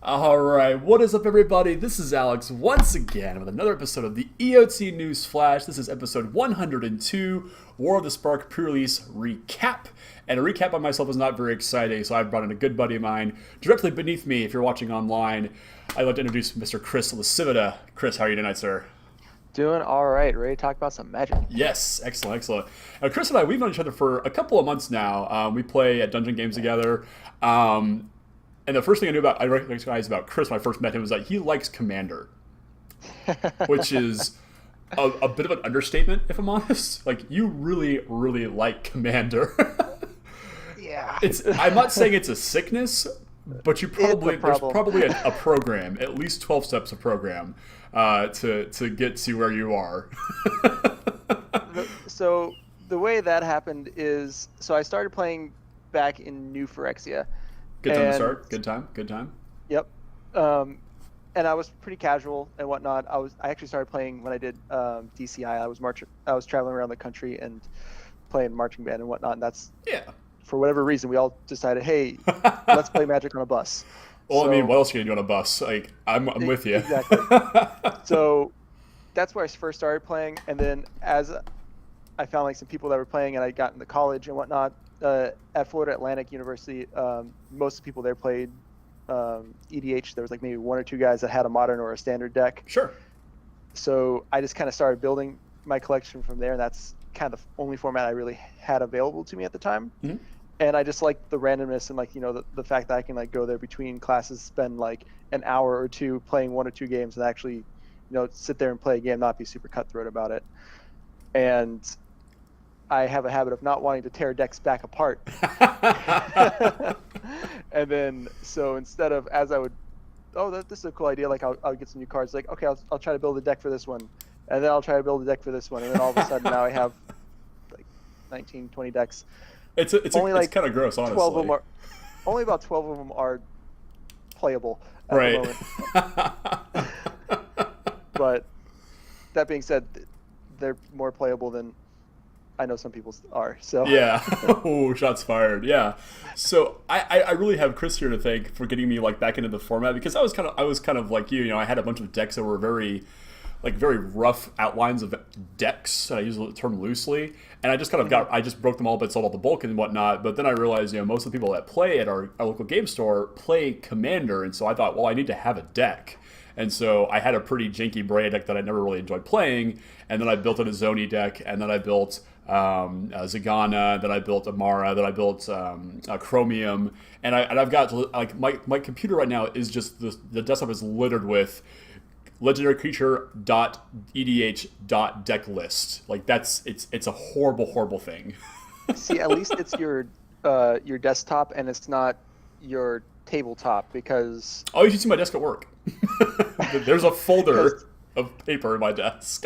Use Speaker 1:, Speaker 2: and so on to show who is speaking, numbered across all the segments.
Speaker 1: All right, what is up, everybody? This is Alex once again with another episode of the EOT News Flash. This is episode 102, War of the Spark Prerelease recap. And a recap by myself is not very exciting, so I've brought in a good buddy of mine directly beneath me. If you're watching online, I'd like to introduce Mr. Chris Lasivita. Chris, how are you tonight, sir?
Speaker 2: Doing all right. Ready to talk about some Magic?
Speaker 1: Yes, excellent, excellent. Chris and I, we've known each other for a couple of months now. We play at dungeon games together. And the first thing I recognized about Chris when I first met him was that he likes Commander, which is a bit of an understatement, if I'm honest. Like, you really, really like Commander.
Speaker 2: Yeah.
Speaker 1: I'm not saying it's a sickness, but there's probably a program, at least 12 steps of program, to get to where you are.
Speaker 2: So the way that happened is, I started playing back in New Phyrexia.
Speaker 1: Good time to start. Good time.
Speaker 2: Yep. And I was pretty casual and whatnot. I actually started playing when I did DCI. I was traveling around the country and playing marching band and whatnot. And that's for whatever reason we all decided, hey, let's play Magic on a bus.
Speaker 1: Well, so, I mean, what else are you gonna do on a bus? Like, I'm with you.
Speaker 2: Exactly. So that's where I first started playing, and then as I found like some people that were playing, and I got into college and whatnot. At Florida Atlantic University, most of the people there played EDH. There was like maybe one or two guys that had a modern or a standard deck.
Speaker 1: Sure.
Speaker 2: So I just kind of started building my collection from there, and that's kind of the only format I really had available to me at the time.
Speaker 1: Mm-hmm.
Speaker 2: And I just like the randomness and like, you know, the fact that I can like go there between classes, spend like an hour or two playing one or two games, and actually, you know, sit there and play a game, not be super cutthroat about it. And I have a habit of not wanting to tear decks back apart. And then, so instead of, as I would, this is a cool idea, like I'll get some new cards, like, okay, I'll try to build a deck for this one, and then I'll try to build a deck for this one, and then all of a sudden now I have like 19, 20 decks.
Speaker 1: It's kind of gross, honestly.
Speaker 2: Only about 12 of them are playable at
Speaker 1: the
Speaker 2: moment. But that being said, they're more playable than I know some people are. So
Speaker 1: yeah. Oh, shots fired. Yeah. So I really have Chris here to thank for getting me like back into the format, because I was kind of like you know, I had a bunch of decks that were very rough outlines of decks, and I use the term loosely, and I just kind of I just broke them all but sold all the bulk and whatnot. But then I realized, you know, most of the people that play at our local game store play Commander, and so I thought, well, I need to have a deck. And so I had a pretty janky Bray deck that I never really enjoyed playing, and then I built a Zoni deck, and then I built Zagana, then I built Amara, then I built Chromium, and I've got like my computer right now is just the desktop is littered with legendary creature .edh .deck list. Like it's a horrible thing.
Speaker 2: See, at least it's your desktop and it's not your tabletop, because
Speaker 1: you should see my desk at work. There's a folder of paper in my desk.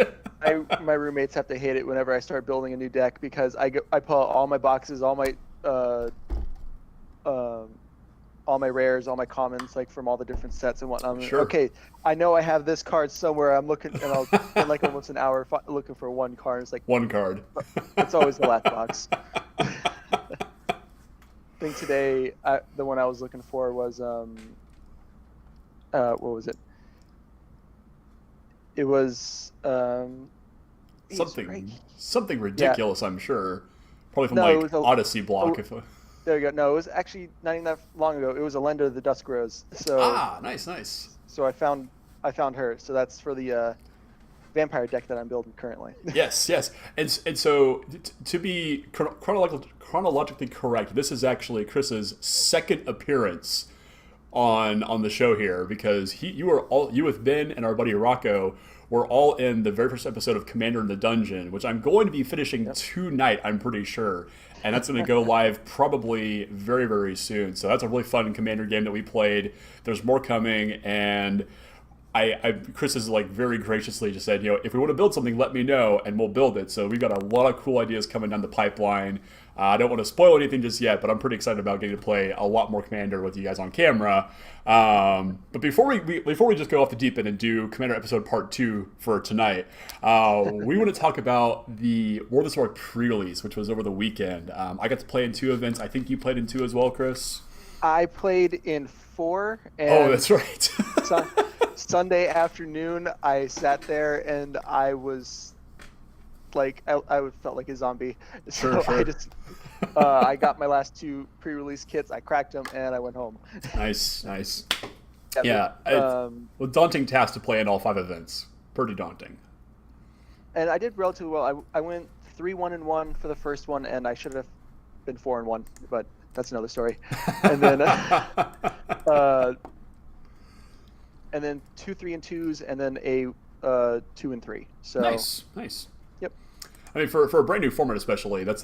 Speaker 2: My roommates have to hate it whenever I start building a new deck, because I pull out all my boxes, all my rares, all my commons, like from all the different sets and whatnot.
Speaker 1: Sure.
Speaker 2: Okay, I know I have this card somewhere. I'm looking, and I'll spend like almost an hour looking for one card. It's like
Speaker 1: one card.
Speaker 2: It's always the last box. I think today the one I was looking for was what was it? It was
Speaker 1: something ridiculous. Yeah. I'm sure, probably from Odyssey block.
Speaker 2: There you go. No, it was actually not even that long ago. It was Alenda the Dusk Rose. So
Speaker 1: nice.
Speaker 2: So I found her. So that's for the vampire deck that I'm building currently.
Speaker 1: yes, and so to be chronologically correct, this is actually Chris's second appearance on the show here, because you with Ben and our buddy Rocco were all in the very first episode of Commander in the Dungeon, which I'm going to be finishing tonight, I'm pretty sure. And that's going to go live probably very, very soon. So that's a really fun Commander game that we played. There's more coming, and Chris is like very graciously just said, you know, if we want to build something, let me know, and we'll build it. So we've got a lot of cool ideas coming down the pipeline. I don't want to spoil anything just yet, but I'm pretty excited about getting to play a lot more Commander with you guys on camera. But before we just go off the deep end and do Commander episode part 2 for tonight, we want to talk about the War of the Spark pre-release, which was over the weekend. I got to play in 2 events. I think you played in 2 as well, Chris.
Speaker 2: I played in 4,
Speaker 1: Oh,
Speaker 2: and
Speaker 1: that's right.
Speaker 2: Sun- Sunday afternoon I sat there and I was like I felt like a zombie.
Speaker 1: Sure,
Speaker 2: So I
Speaker 1: sure.
Speaker 2: just I got my last 2 pre-release kits, I cracked them, and I went home.
Speaker 1: Nice, nice.
Speaker 2: Yeah,
Speaker 1: Yeah, it's a daunting task to play in all 5 events. Pretty daunting.
Speaker 2: and I did relatively well. I went 3-1-1 for the first one, and I should have been 4-1, but that's another story. And then uh, and then 2 3-2s, and then a 2-3. So
Speaker 1: Nice, nice.
Speaker 2: yep.
Speaker 1: I mean, for a brand new format, especially, it's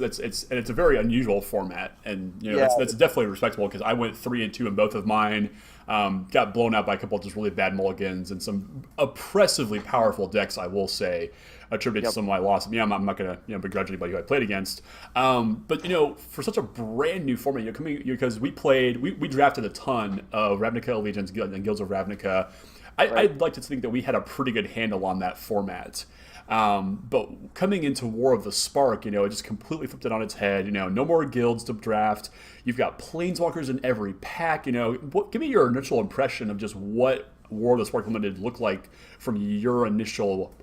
Speaker 1: a very unusual format, and
Speaker 2: Yeah.
Speaker 1: that's definitely respectable because I went 3-2 in both of mine. Got blown out by a couple of just really bad mulligans and some oppressively powerful decks, I will say, attributed to some of my loss. Yeah, I'm not gonna begrudge anybody who I played against, but for such a brand new format, because we drafted a ton of Ravnica Allegiance and Guilds of Ravnica. I'd like to think that we had a pretty good handle on that format. But coming into War of the Spark, it just completely flipped it on its head. No more guilds to draft. You've got planeswalkers in every pack. Give me your initial impression of just what War of the Spark Limited looked like from your initial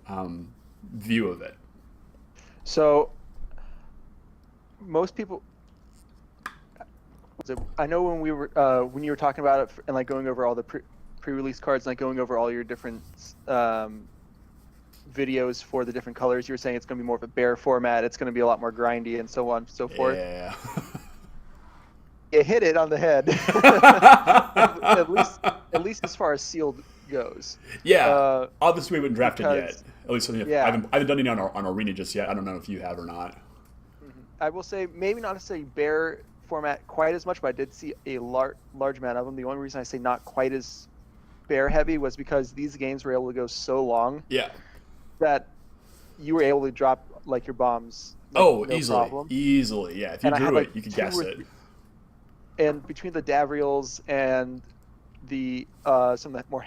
Speaker 1: view of it.
Speaker 2: So most people, I know when you were talking about it and like going over all the pre-release cards and like going over all your different videos for the different colors, you were saying it's going to be more of a bear format, it's going to be a lot more grindy, and so on and so forth.
Speaker 1: Yeah.
Speaker 2: You hit it on the head. at least as far as sealed goes.
Speaker 1: Yeah. Obviously, we haven't drafted yet. At least I haven't done any on Arena just yet. I don't know if you have or not.
Speaker 2: I will say maybe not necessarily bear format quite as much, but I did see a large amount of them. The only reason I say not quite as bear heavy was because these games were able to go so long.
Speaker 1: Yeah.
Speaker 2: That you were able to drop like your bombs.
Speaker 1: No
Speaker 2: easily,
Speaker 1: problem. Easily. Yeah, if you drew it, you could guess it.
Speaker 2: And between the Davriels and the some of the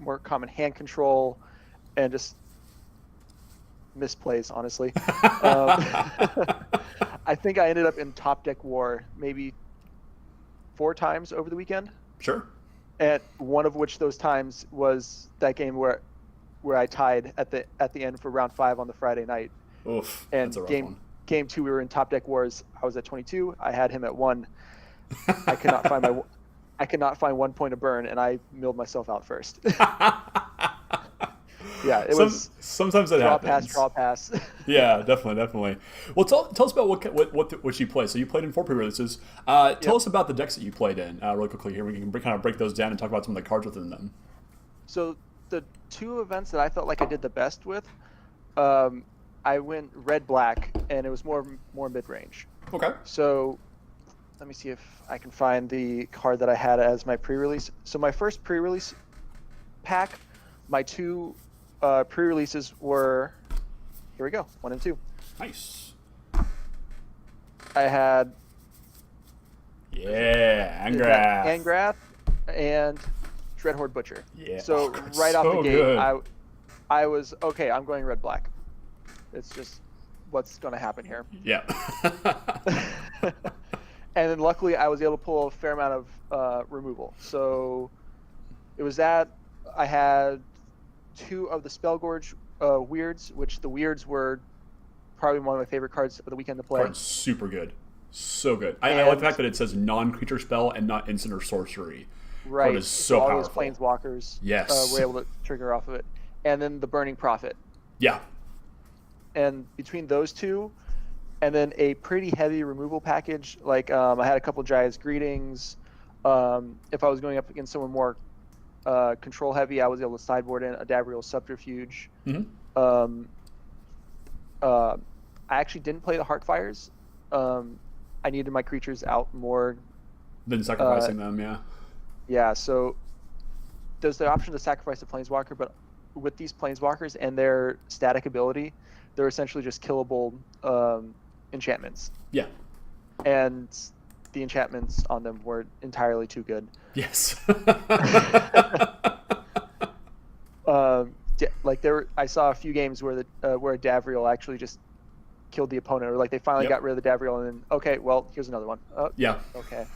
Speaker 2: more common hand control and just misplays, honestly, I think I ended up in top deck war maybe 4 times over the weekend.
Speaker 1: Sure.
Speaker 2: And one of which those times was that game where I tied at the end for round 5 on the Friday night.
Speaker 1: Oof,
Speaker 2: and
Speaker 1: that's a rough one.
Speaker 2: Game 2 we were in top deck wars. I was at 22. I had him at 1. I could not find 1 point of burn, and I milled myself out first. Yeah, it was
Speaker 1: sometimes that happens.
Speaker 2: Draw pass.
Speaker 1: Yeah, definitely. Well, tell us about what you played. So you played in 4 pre-releases. Tell us about the decks that you played in really quickly here. We can kind of break those down and talk about some of the cards within them.
Speaker 2: So the 2 events that I felt like I did the best with, I went red-black, and it was more mid-range.
Speaker 1: Okay.
Speaker 2: So let me see if I can find the card that I had as my pre-release. So my first pre-release pack, my 2 pre-releases were, here we go, 1 and 2.
Speaker 1: Nice.
Speaker 2: I had Angrath and Dreadhorde Butcher.
Speaker 1: Yeah.
Speaker 2: So right off the gate, I was okay. I'm going red-black. It's just what's going to happen here.
Speaker 1: Yeah.
Speaker 2: And then luckily I was able to pull a fair amount of removal. So it was that I had 2 of the Spellgorge Weirds, which the Weirds were probably one of my favorite cards of the weekend to play.
Speaker 1: Card's super good. So good. I like the fact that it says non-creature spell and not instant or sorcery.
Speaker 2: Right.
Speaker 1: Card is so
Speaker 2: all
Speaker 1: powerful.
Speaker 2: Those planeswalkers
Speaker 1: Yes.
Speaker 2: were able to trigger off of it. And then the Burning Prophet.
Speaker 1: Yeah.
Speaker 2: And between those 2, and then a pretty heavy removal package, like I had a couple of Jaya's Greetings. If I was going up against someone more control heavy, I was able to sideboard in a Davriel Subterfuge.
Speaker 1: Mm-hmm.
Speaker 2: I actually didn't play the Heartfires. I needed my creatures out more
Speaker 1: Than sacrificing them, yeah.
Speaker 2: Yeah, so there's the option to sacrifice a Planeswalker, but with these Planeswalkers and their static ability, they're essentially just killable enchantments.
Speaker 1: Yeah.
Speaker 2: And the enchantments on them were entirely too good.
Speaker 1: Yes.
Speaker 2: I saw a few games where where a Davriel actually just killed the opponent, or like they finally got rid of the Davriel, and then okay, well, here's another one.
Speaker 1: Yeah.
Speaker 2: Okay.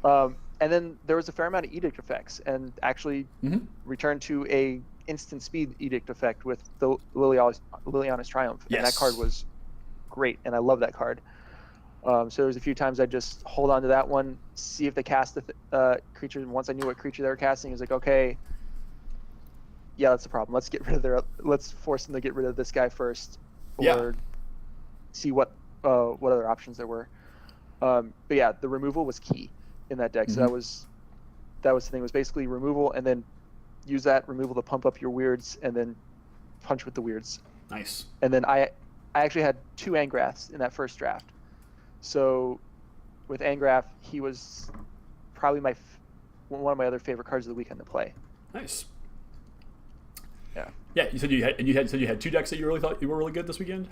Speaker 2: And then there was a fair amount of edict effects, and actually returned to a instant speed edict effect with the Liliana's Triumph, and that card was great, and I love that card. So there was a few times I just hold on to that one, see if they cast the creature, and once I knew what creature they were casting, it was like, okay, yeah, that's the problem. Let's force them to get rid of this guy first, or see what other options there were. But yeah, the removal was key in that deck. So that was the thing. It was basically removal, and then use that removal to pump up your weirds, and then punch with the weirds.
Speaker 1: Nice.
Speaker 2: And then I actually had 2 Angraths in that first draft. So with Angrath, he was probably one of my other favorite cards of the weekend to play.
Speaker 1: Nice.
Speaker 2: Yeah.
Speaker 1: Yeah, you said you had 2 decks that you really thought you were really good this weekend.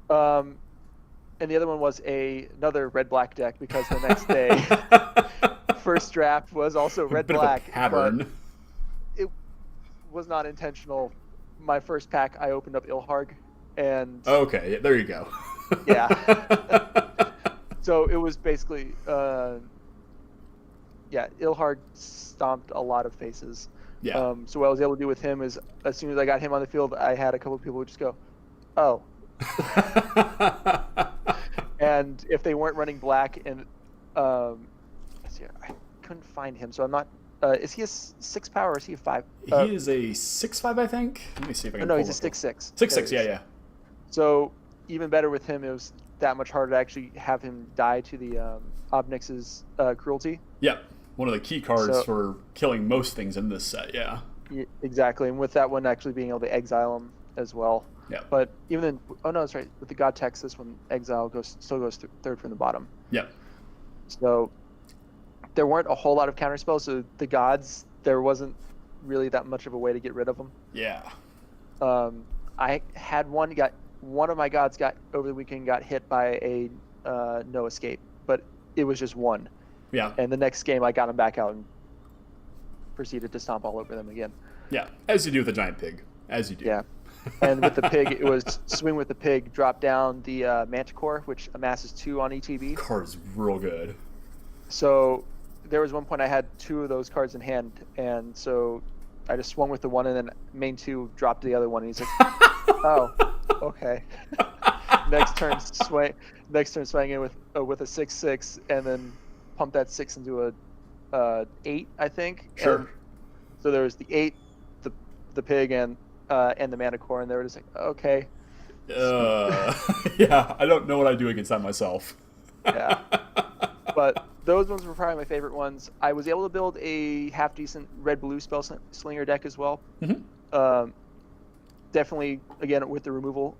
Speaker 2: And the other one was another red-black deck, because the next day, first draft was also red-black.
Speaker 1: Pattern.
Speaker 2: It was not intentional. My first pack, I opened up Ilharg, and
Speaker 1: okay, there you go.
Speaker 2: Yeah. So it was basically, Ilharg stomped a lot of faces.
Speaker 1: Yeah.
Speaker 2: So what I was able to do with him is, as soon as I got him on the field, I had a couple of people who just go, oh. And if they weren't running black, and let's see, I couldn't find him, so I'm not. Is he a 6 power or is he a 5?
Speaker 1: He is a 6/5, I think. Let me see if I can.
Speaker 2: No, he's a 6/6.
Speaker 1: 6/6, yeah.
Speaker 2: So even better with him, it was that much harder to actually have him die to the Obnix's cruelty.
Speaker 1: Yeah, one of the key cards for killing most things in this set. Yeah.
Speaker 2: Exactly, and with that one actually being able to exile him as well.
Speaker 1: Yeah.
Speaker 2: But even then, oh no, that's right. With the God Text, this one exile still goes third from the bottom.
Speaker 1: Yeah.
Speaker 2: So there weren't a whole lot of counter spells. So the gods, there wasn't really that much of a way to get rid of them.
Speaker 1: Yeah.
Speaker 2: I had one of my gods got over the weekend got hit by a no escape, but it was just one.
Speaker 1: Yeah.
Speaker 2: And the next game I got him back out and proceeded to stomp all over them again.
Speaker 1: Yeah, as you do with a giant pig, as you do.
Speaker 2: Yeah. And with the pig, it was swing with the pig, drop down the Manticore, which amasses 2 on ETB.
Speaker 1: Card is real good.
Speaker 2: So there was one point I had 2 of those cards in hand, and so I just swung with the one, and then main 2 dropped the other one, and he's like, oh, okay. Next turn swing in with a 6/6, and then pump that 6 into a 8, I think.
Speaker 1: Sure.
Speaker 2: And so there was the 8, the pig, and the Manticore, and they were just like, okay.
Speaker 1: Yeah, I don't know what I do against that myself.
Speaker 2: Yeah. But those ones were probably my favorite ones. I was able to build a half-decent red-blue spell slinger deck as well. Definitely, again, with the removal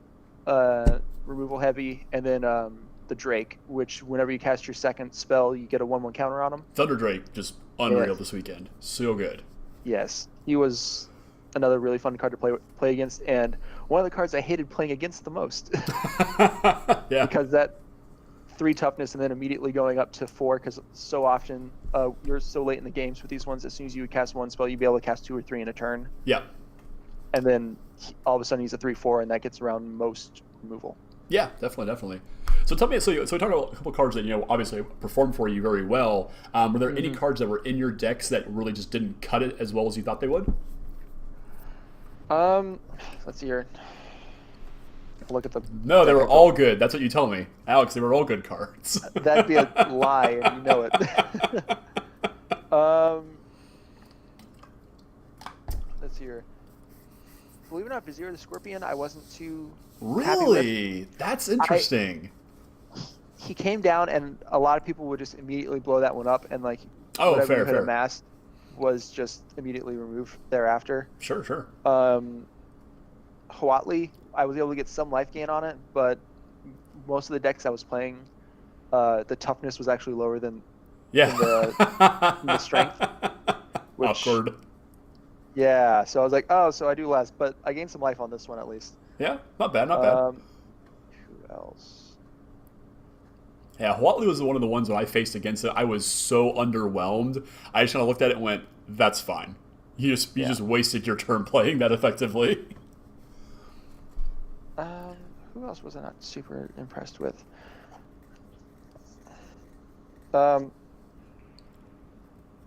Speaker 2: heavy, and then the Drake, which whenever you cast your second spell, you get a 1/1 counter on him.
Speaker 1: Thunder Drake, just unreal this weekend. So good.
Speaker 2: Yes. He was another really fun card to play against, and one of the cards I hated playing against the most.
Speaker 1: Yeah.
Speaker 2: Because that 3 toughness and then immediately going up to 4, because so often you're so late in the games with these ones, as soon as you would cast one spell, you'd be able to cast 2 or 3 in a turn.
Speaker 1: Yeah.
Speaker 2: And then all of a sudden he's a 3/4, and that gets around most removal.
Speaker 1: Yeah, definitely. So tell me, so we talked about a couple cards that, obviously performed for you very well. Were there any cards that were in your decks that really just didn't cut it as well as you thought they would?
Speaker 2: Let's see here. Look at the.
Speaker 1: No, they were all good. That's what you tell me, Alex. They were all good cards.
Speaker 2: That'd be a lie, and you know it. Let's see here. Believe it or not, Vizier the Scorpion, I wasn't too happy with.
Speaker 1: Really? That's interesting.
Speaker 2: He came down, and a lot of people would just immediately blow that one up, and whatever
Speaker 1: fair,
Speaker 2: you had
Speaker 1: fair.
Speaker 2: amassed was just immediately removed thereafter.
Speaker 1: Sure.
Speaker 2: Huatli, I was able to get some life gain on it, but most of the decks I was playing, the toughness was actually lower than the strength. Which,
Speaker 1: awkward.
Speaker 2: Yeah, so I was like, oh, so I do less, but I gained some life on this one at least.
Speaker 1: Yeah, not bad.
Speaker 2: Who else?
Speaker 1: Yeah, Huatli was one of the ones when I faced against it. I was so underwhelmed. I just kind of looked at it and went, "That's fine. You just wasted your turn playing that effectively."
Speaker 2: Who else was I not super impressed with?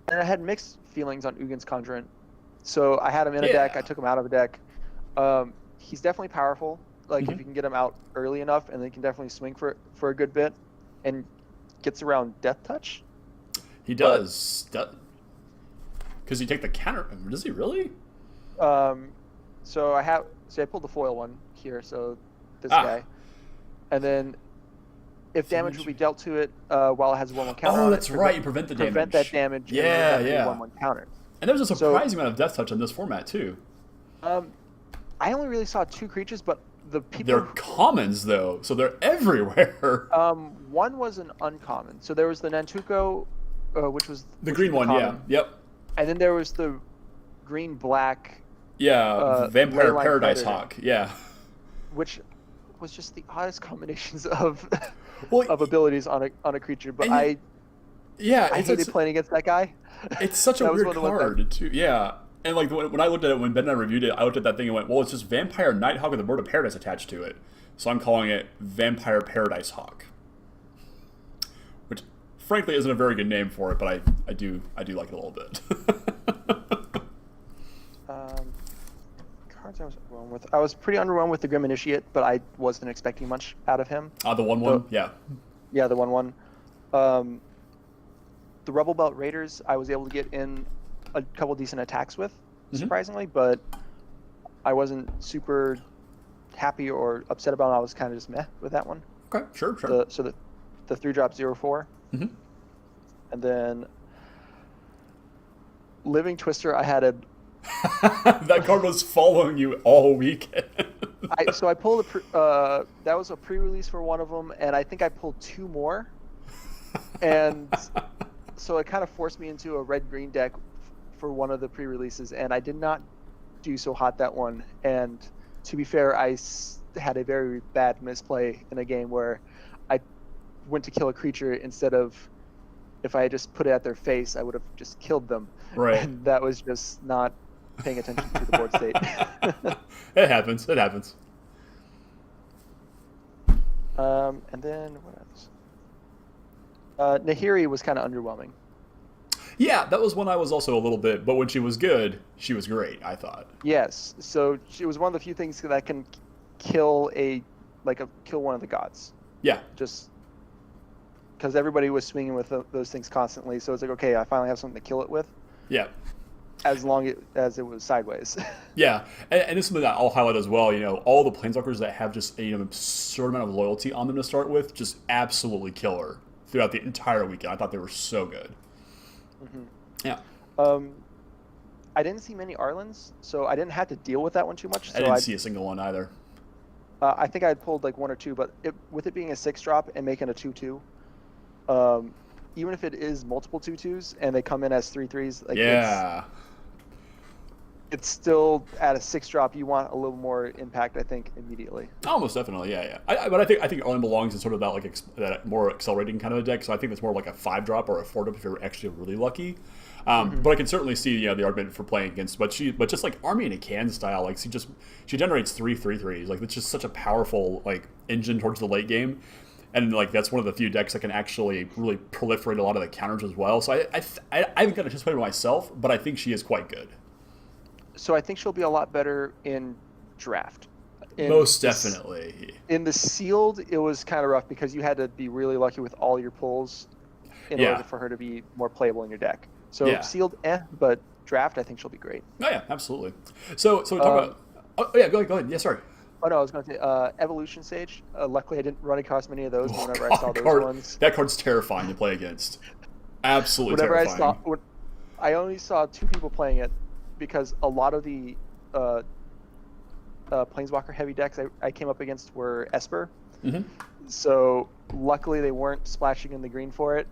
Speaker 2: And I had mixed feelings on Ugin's Conjurant. So I had him in a deck.
Speaker 1: Yeah.
Speaker 2: I took him out of a deck. He's definitely powerful. Like if you can get him out early enough, and then he can definitely swing for a good bit, and gets around Death Touch.
Speaker 1: He does. Because you take the counter. Does he really?
Speaker 2: So I pulled the foil one here. So this guy, and then if damage will be dealt to it while it has a 1/1 counter.
Speaker 1: Oh, that's right. You prevent the damage.
Speaker 2: Prevent that damage.
Speaker 1: Yeah,
Speaker 2: and
Speaker 1: yeah.
Speaker 2: 1/1 counter.
Speaker 1: And there was a surprising amount of Death Touch in this format too.
Speaker 2: I only really saw 2 creatures, but the people.
Speaker 1: They're commons though, so they're everywhere.
Speaker 2: One was an uncommon. So there was the Nantuko, which was
Speaker 1: the green one.
Speaker 2: Common.
Speaker 1: Yeah. Yep.
Speaker 2: And then there was the green-black.
Speaker 1: Yeah, Vampire Paradise
Speaker 2: Predator,
Speaker 1: Hawk. Yeah.
Speaker 2: Which was just the oddest combinations of of abilities on a creature, but I hated playing against that guy.
Speaker 1: It's such a weird card too. Yeah, and like when I looked at it, when Ben and I reviewed it, I looked at that thing and went, "Well, it's just Vampire Nighthawk with a Bird of Paradise attached to it," so I'm calling it Vampire Paradise Hawk, which frankly isn't a very good name for it, but I do like it a little bit.
Speaker 2: Cards I was underwhelmed with. I was pretty underwhelmed with the Grim Initiate, but I wasn't expecting much out of him.
Speaker 1: The 1/1, yeah.
Speaker 2: Yeah, the 1/1. The Rubble Belt Raiders, I was able to get in a couple decent attacks with, surprisingly, but I wasn't super happy or upset about it. I was kind of just meh with that one.
Speaker 1: Okay, sure.
Speaker 2: The 3-drop 0/4.
Speaker 1: Mm-hmm.
Speaker 2: And then Living Twister, I had a...
Speaker 1: That card was following you all weekend.
Speaker 2: So I pulled that was a pre-release for one of them, and I think I pulled 2 more. And so it kind of forced me into a red-green deck for one of the pre-releases, and I did not do so hot that one. And to be fair, I had a very bad misplay in a game where I went to kill a creature instead of, if I had just put it at their face, I would have just killed them.
Speaker 1: Right.
Speaker 2: And that was just not paying attention to the board state.
Speaker 1: It happens. It happens.
Speaker 2: And then what else? Nahiri was kind of underwhelming.
Speaker 1: Yeah, that was when I was also a little bit, but when she was good, she was great, I thought.
Speaker 2: Yes, so she was one of the few things that can kill kill one of the gods.
Speaker 1: Yeah.
Speaker 2: Just because everybody was swinging with those things constantly, so it's like, okay, I finally have something to kill it with.
Speaker 1: Yeah.
Speaker 2: As long as it was sideways.
Speaker 1: Yeah, and this is something that I'll highlight as well. All the Planeswalkers that have just an absurd amount of loyalty on them to start with, just absolutely killer throughout the entire weekend. I thought they were so good.
Speaker 2: Mm-hmm.
Speaker 1: Yeah.
Speaker 2: I didn't see many Arlens, so I didn't have to deal with that one too much. So
Speaker 1: I didn't see a single one either.
Speaker 2: I think I had pulled like 1 or 2, but with it being a 6-drop and making a 2/2, even if it is multiple 2/2s and they come in as 3/3s, like it's still at a 6-drop. You want a little more impact, I think, immediately.
Speaker 1: Almost definitely, yeah. But I think Arlen belongs in sort of that that more accelerating kind of a deck. So I think it's more like a 5-drop or a 4-drop if you're actually really lucky. But I can certainly see the argument for playing against. But just like Army in a Can style, like she generates 3/3/3s. Like it's just such a powerful engine towards the late game. And that's one of the few decks that can actually really proliferate a lot of the counters as well. So I haven't gotten a chance to play her myself, but I think she is quite good.
Speaker 2: So I think she'll be a lot better in draft.
Speaker 1: Most definitely.
Speaker 2: In the sealed, it was kind of rough because you had to be really lucky with all your pulls in order for her to be more playable in your deck. So sealed, but draft, I think she'll be great.
Speaker 1: Oh yeah, absolutely. So we talk about. Oh yeah, go ahead. Yeah, sorry.
Speaker 2: Oh no, I was going to say Evolution Sage. Luckily, I didn't run across many of those. Whenever I saw those ones,
Speaker 1: that card's terrifying to play against. Absolutely terrifying.
Speaker 2: I only saw 2 people playing it because a lot of the Planeswalker heavy decks I came up against were Esper.
Speaker 1: Mm-hmm.
Speaker 2: So luckily they weren't splashing in the green for it.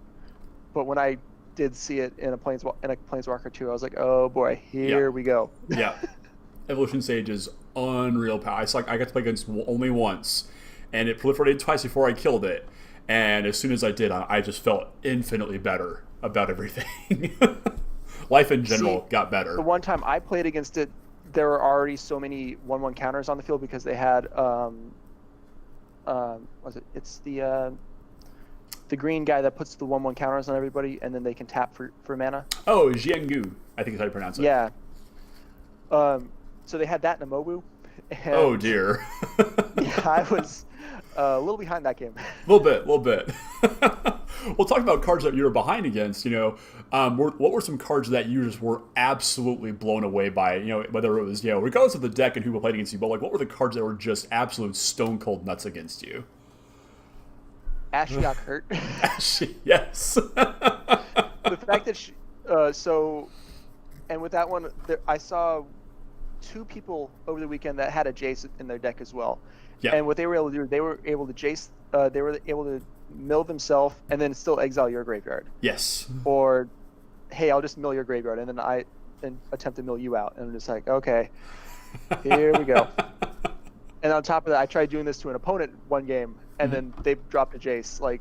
Speaker 2: But when I did see it in a Planeswalker 2, I was like, oh boy, here we go.
Speaker 1: Yeah. Evolution Sage is unreal power. I got to play against only once, and it proliferated twice before I killed it. And as soon as I did, I just felt infinitely better about everything. Life in general got better.
Speaker 2: The one time I played against it, there were already so many 1/1 counters on the field because they had it's the the green guy that puts the 1/1 counters on everybody, and then they can tap for mana.
Speaker 1: Oh, Jiangu, I think is how you pronounce it.
Speaker 2: Yeah. So they had that in a Mobu. And
Speaker 1: Oh dear.
Speaker 2: yeah, I was a little behind that game.
Speaker 1: A little bit. We'll talk about cards that you were behind against. What were some cards that you just were absolutely blown away by? Whether it was regardless of the deck and who played against you, but like what were the cards that were just absolute stone cold nuts against you?
Speaker 2: Ashley got hurt.
Speaker 1: Ashley, yes.
Speaker 2: The fact that and with that one, I saw 2 people over the weekend that had a Jace in their deck as well.
Speaker 1: Yeah.
Speaker 2: And what they were able to do, they were able to Jace. They were able to mill themselves and then still exile your graveyard.
Speaker 1: Yes.
Speaker 2: Or, hey, I'll just mill your graveyard, and then I attempt to mill you out, and I'm just like, okay, here we go. And on top of that, I tried doing this to an opponent one game, and then they dropped a Jace. Like,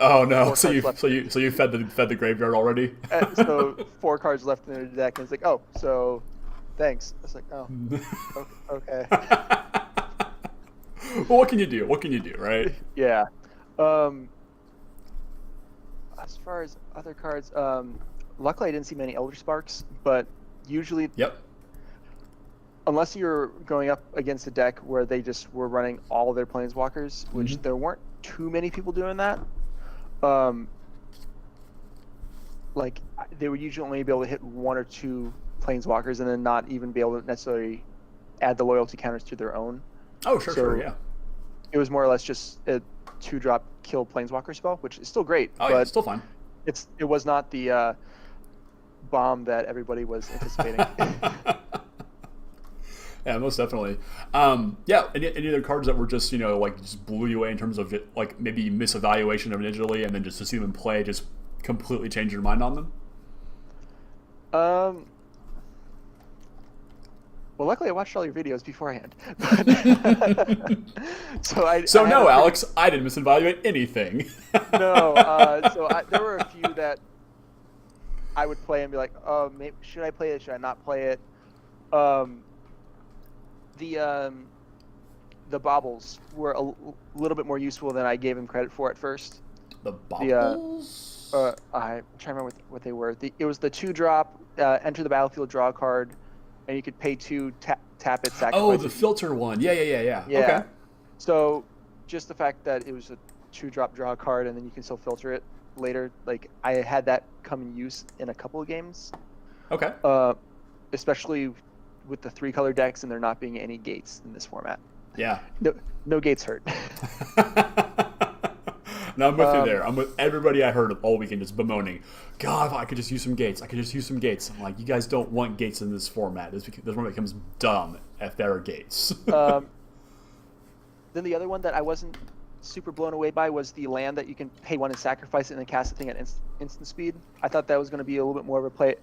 Speaker 1: oh no! So you fed the graveyard already?
Speaker 2: So 4 cards left in their deck, and it's like, oh, so thanks. It's like, oh, okay.
Speaker 1: Well, what can you do? Right?
Speaker 2: Yeah. As far as other cards, luckily I didn't see many Elder Sparks, but usually,
Speaker 1: yep.
Speaker 2: Unless you're going up against a deck where they just were running all of their Planeswalkers, which there weren't too many people doing that. Like they would usually only be able to hit 1 or 2 Planeswalkers, and then not even be able to necessarily add the loyalty counters to their own.
Speaker 1: Oh, sure, yeah.
Speaker 2: It was more or less just a 2-drop kill Planeswalker spell, which is still great.
Speaker 1: Oh,
Speaker 2: but
Speaker 1: yeah, it's still fine.
Speaker 2: It was not the bomb that everybody was anticipating.
Speaker 1: Yeah, most definitely. Yeah, any other cards that were just just blew you away in terms of like maybe misevaluation of digitally, and then just to see them play just completely change your mind on them?
Speaker 2: Well, luckily I watched all your videos beforehand.
Speaker 1: Alex, I didn't misevaluate anything.
Speaker 2: No, there were a few that I would play and be like, oh, maybe, should I play it? Should I not play it? The baubles were a little bit more useful than I gave him credit for at first.
Speaker 1: The baubles?
Speaker 2: I'm trying to remember what they were. It was the 2-drop, enter the battlefield, draw a card, and you could pay 2, tap it, sacrifice.
Speaker 1: Oh, the filter one. Yeah. Okay.
Speaker 2: So just the fact that it was a 2-drop, draw a card, and then you can still filter it later. Like I had that come in use in a couple of games.
Speaker 1: Okay.
Speaker 2: Especially with the 3-color decks and there not being any gates in this format.
Speaker 1: Yeah.
Speaker 2: No gates hurt.
Speaker 1: No, I'm with you there. I'm with everybody I heard all weekend just bemoaning, God, if I could just use some gates. I'm like, you guys don't want gates in this format. This one becomes dumb if there are gates.
Speaker 2: Then the other one that I wasn't super blown away by was the land that you can pay 1 and sacrifice it and then cast the thing at instant speed. I thought that was going to be a little bit more of a play.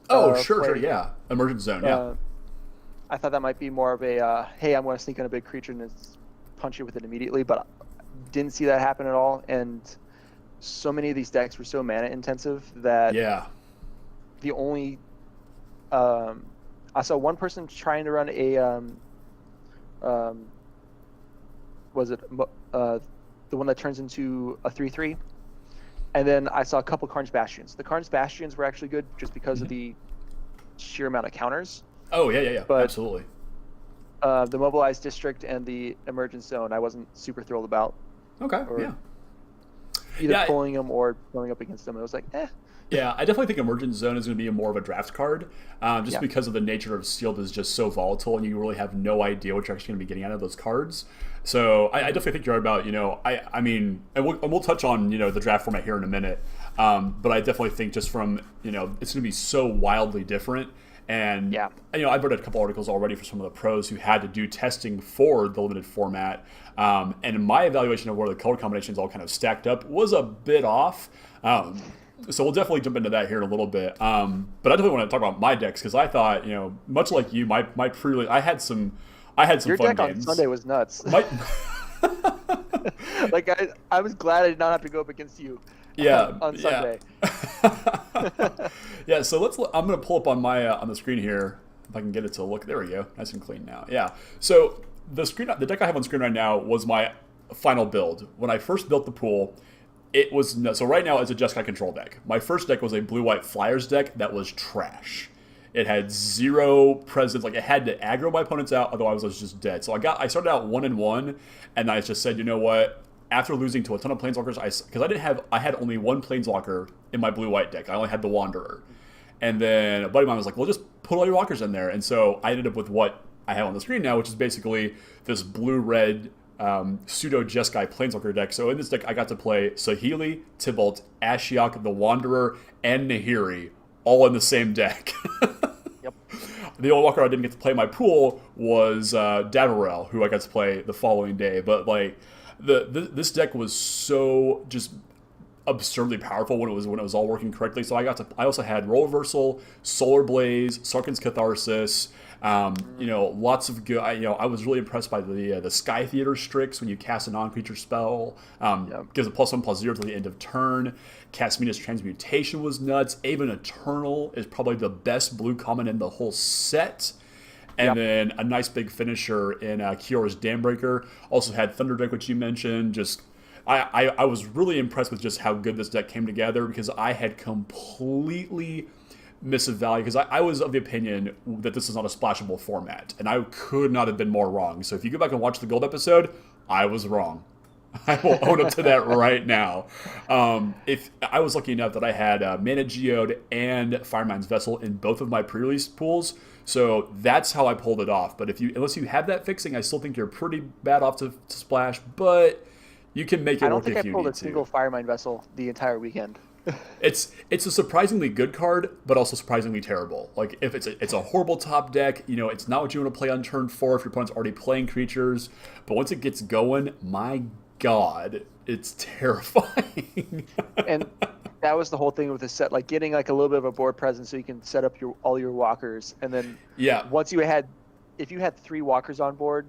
Speaker 1: Sure, yeah. Emergent Zone, yeah.
Speaker 2: I thought that might be more of a, hey, I'm going to sneak in a big creature and punch you with it immediately, but didn't see that happen at all. And so many of these decks were so mana intensive that the only I saw one person trying to run a was it the one that turns into a 3/3, and then I saw a couple Karn's Bastions. The Karn's Bastions were actually good just because of the sheer amount of counters.
Speaker 1: Oh yeah, but absolutely.
Speaker 2: The Mobilized District and the Emergent Zone I wasn't super thrilled about.
Speaker 1: Okay,
Speaker 2: Either pulling them or going up against them. It was like,
Speaker 1: Yeah, I definitely think Emergent Zone is going to be more of a draft card, because of the nature of Sealed is just so volatile, and you really have no idea what you're actually going to be getting out of those cards. So I definitely think you're right about, I mean, and we'll touch on, the draft format here in a minute, but I definitely think just from, it's going to be so wildly different. And, I've read a couple articles already for some of the pros who had to do testing for the limited format. And my evaluation of where the color combinations all kind of stacked up was a bit off. So we'll definitely jump into that here in a little bit. But I definitely want to talk about my decks because I thought, much like you, my pre-release, I had some
Speaker 2: Your
Speaker 1: fun
Speaker 2: deck
Speaker 1: games.
Speaker 2: On Sunday was nuts. Like I was glad I did not have to go up against you. On Sunday.
Speaker 1: Yeah, so I'm going to pull up on my on the screen here if I can get it to look. There we go, nice and clean now. Yeah. So the deck I have on screen right now was my final build. When I first built the pool, It was no, so right now it's a Jeskai control deck. My first deck was a blue-white Flyers deck that was trash. It had zero presence. Like, it had to aggro my opponents out, otherwise I was just dead. So I started out 1-1, and I just said, you know what? After losing to a ton of planeswalkers, because I had only one planeswalker in my blue-white deck. I only had the Wanderer. And then a buddy of mine was like, well, just put all your walkers in there. And so I ended up with what I have on the screen now, which is basically this blue-red pseudo Jeskai planeswalker deck. So in this deck, I got to play Saheeli, Tibalt, Ashiok, the Wanderer, and Nahiri all in the same deck.
Speaker 2: Yep.
Speaker 1: The only walker I didn't get to play in my pool was Davarel, who I got to play the following day. But like this deck was so just absurdly powerful when it was all working correctly. So I also had Role Reversal, Solar Blaze, Sarkhan's Catharsis. Lots of good. I was really impressed by the Sky Theater Strix when you cast a non-creature spell. Gives a +1/+0 to the end of turn. Casmina's Transmutation was nuts. Aven Eternal is probably the best blue common in the whole set. And then a nice big finisher in Kiora's Dambreaker. Also had Thunderdrake, which you mentioned. Just I was really impressed with just how good this deck came together, because I had completely miss of value, because I was of the opinion that this is not a splashable format, and I could not have been more wrong. So if you go back and watch the Gold episode, I was wrong. I will own up to that right now. If I was lucky enough that I had Mana Geode and Fireman's Vessel in both of my pre-release pools, so that's how I pulled it off. But unless you have that fixing, I still think you're pretty bad off to splash, but you can make it work if you need to.
Speaker 2: I don't think I pulled a single Firemind Vessel the entire weekend.
Speaker 1: It's a surprisingly good card, but also surprisingly terrible. Like, if it's a horrible top deck, it's not what you want to play on turn 4 if your opponent's already playing creatures. But once it gets going, my God, it's terrifying.
Speaker 2: And that was the whole thing with the set, like getting like a little bit of a board presence so you can set up all your walkers, and then once if you had 3 walkers on board,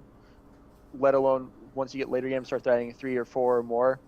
Speaker 2: let alone once you get later games start adding 3 or 4 or more,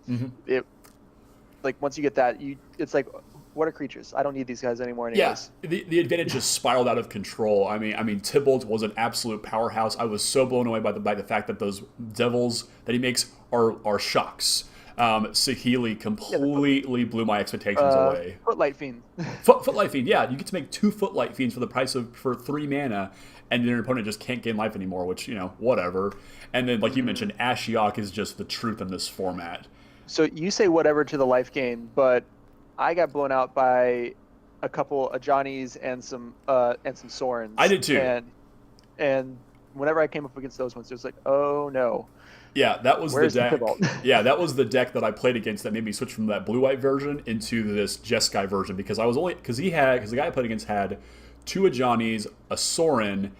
Speaker 2: like once you get that, it's like, what are creatures? I don't need these guys anymore anyways.
Speaker 1: Yeah, the advantage just spiraled out of control. I mean, Tybalt was an absolute powerhouse. I was so blown away by the fact that those devils that he makes are shocks. Saheeli completely blew my expectations away.
Speaker 2: Footlight Fiend.
Speaker 1: Footlight Fiend, yeah. You get to make 2 Footlight Fiends for the price for 3 mana, and your opponent just can't gain life anymore, which, whatever. And then, like you mentioned, Ashiok is just the truth in this format.
Speaker 2: So you say whatever to the life gain, but I got blown out by a couple of Johnnies and some Sorens.
Speaker 1: I did too.
Speaker 2: And whenever I came up against those ones, it was like, oh no.
Speaker 1: Yeah, that was
Speaker 2: Where's
Speaker 1: the deck.
Speaker 2: the
Speaker 1: Yeah, that was the deck that I played against that made me switch from that blue-white version into this Jeskai version, because the guy I played against had 2 Ajani's, a Sorin,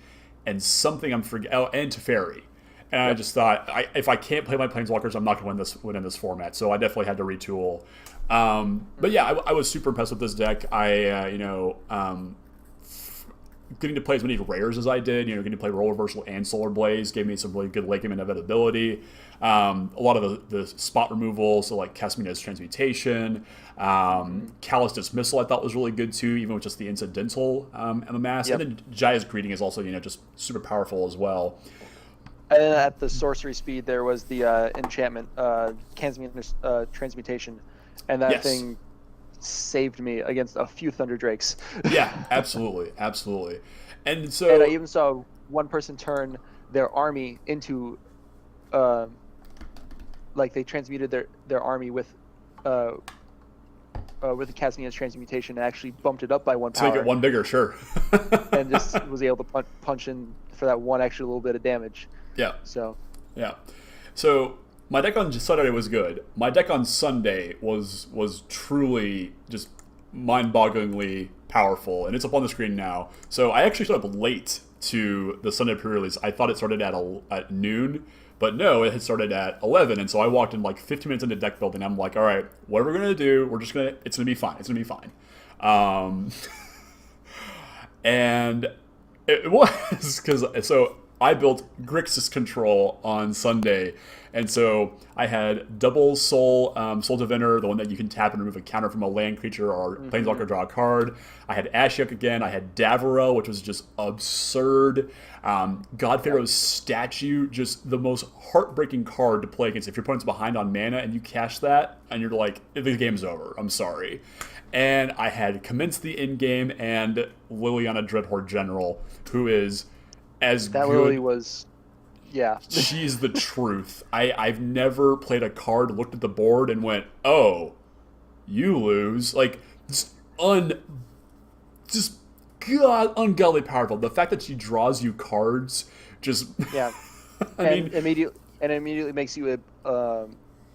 Speaker 1: and something and Teferi. And I just thought, if I can't play my Planeswalkers, I'm not going to win in this format. So I definitely had to retool. But yeah, I was super impressed with this deck. Getting to play as many rares as I did, getting to play Role Reversal and Solar Blaze gave me some really good late game inevitability. A lot of the spot removal, so like Casmina's Transmutation, Callous Dismissal I thought was really good too, even with just the incidental MMS. And then Jaya's Greeting is also just super powerful as well.
Speaker 2: And then at the sorcery speed, there was the enchantment, Casmina's Transmutation, and that thing saved me against a few Thunder Drakes.
Speaker 1: Yeah, absolutely. And
Speaker 2: I even saw one person turn their army into, like they transmuted their army with the Casmina's Transmutation and actually bumped it up by 1 power.
Speaker 1: To make it 1 bigger, sure.
Speaker 2: And just was able to punch in for that 1 extra little bit of damage.
Speaker 1: Yeah.
Speaker 2: So
Speaker 1: my deck on Saturday was good. My deck on Sunday was truly just mind-bogglingly powerful, and it's up on the screen now. So I actually showed up late to the Sunday pre-release. I thought it started at noon, but no, it had started at 11, and so I walked in like 15 minutes into deck building. I'm like, all right, what are we going to do? It's going to be fine. It's going to be fine. And it was, because, so I built Grixis control on Sunday, and so I had double Soul Diviner, the one that you can tap and remove a counter from a land creature or Planeswalker draw a card. I had Ashiok again. I had Davaro, which was just absurd. God Pharaoh's Statue, just the most heartbreaking card to play against. If your opponent's behind on mana and you cash that, and you're like, the game's over. I'm sorry. And I had Commence the Endgame and Liliana Dreadhorde General, who is as
Speaker 2: That
Speaker 1: good.
Speaker 2: Lily was, yeah.
Speaker 1: She's the truth. I've never played a card, looked at the board, and went, "Oh, you lose." Like, just ungodly powerful. The fact that she draws you cards, just
Speaker 2: Yeah.
Speaker 1: I
Speaker 2: and
Speaker 1: mean,
Speaker 2: immediately makes you a